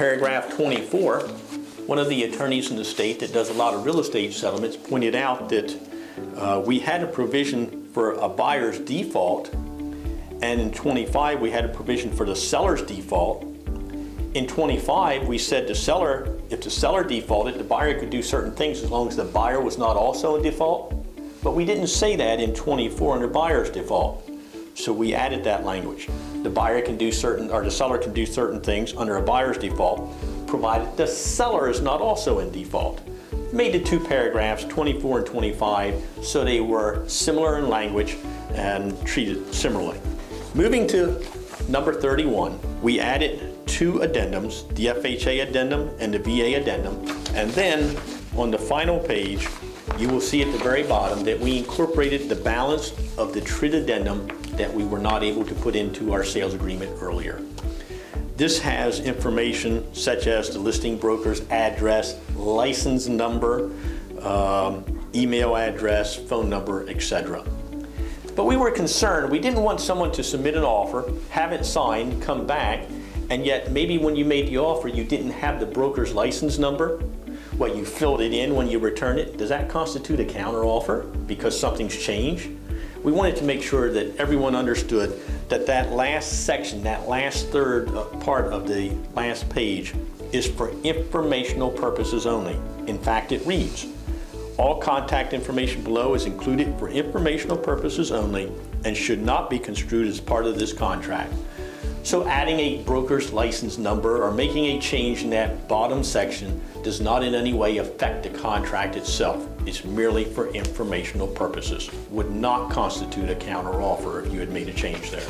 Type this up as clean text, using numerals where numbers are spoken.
paragraph 24, one of the attorneys in the state that does a lot of real estate settlements pointed out that we had a provision for a buyer's default, and in 25 we had a provision for the seller's default. In 25 we said the seller, if the seller defaulted, the buyer could do certain things as long as the buyer was not also in default. But we didn't say that in 24 under buyer's default. So we added that language. The buyer can do certain, or the seller can do certain things under a buyer's default, provided the seller is not also in default. Made the two paragraphs, 24 and 25, so they were similar in language and treated similarly. Moving to number 31, we added two addendums, the FHA addendum and the VA addendum, and then on the final page, you will see at the very bottom that we incorporated the balance of the TRID addendum that we were not able to put into our sales agreement earlier. This has information such as the listing broker's address, license number, email address, phone number, etc. But we were concerned, we didn't want someone to submit an offer, have it signed, come back, and yet maybe when you made the offer you didn't have the broker's license number. What, you filled it in when you return it? Does that constitute a counteroffer because something's changed? We wanted to make sure that everyone understood that that last section, that last third part of the last page is for informational purposes only. In fact, it reads, all contact information below is included for informational purposes only and should not be construed as part of this contract. So adding a broker's license number or making a change in that bottom section does not in any way affect the contract itself. It's merely for informational purposes. Would not constitute a counteroffer if you had made a change there.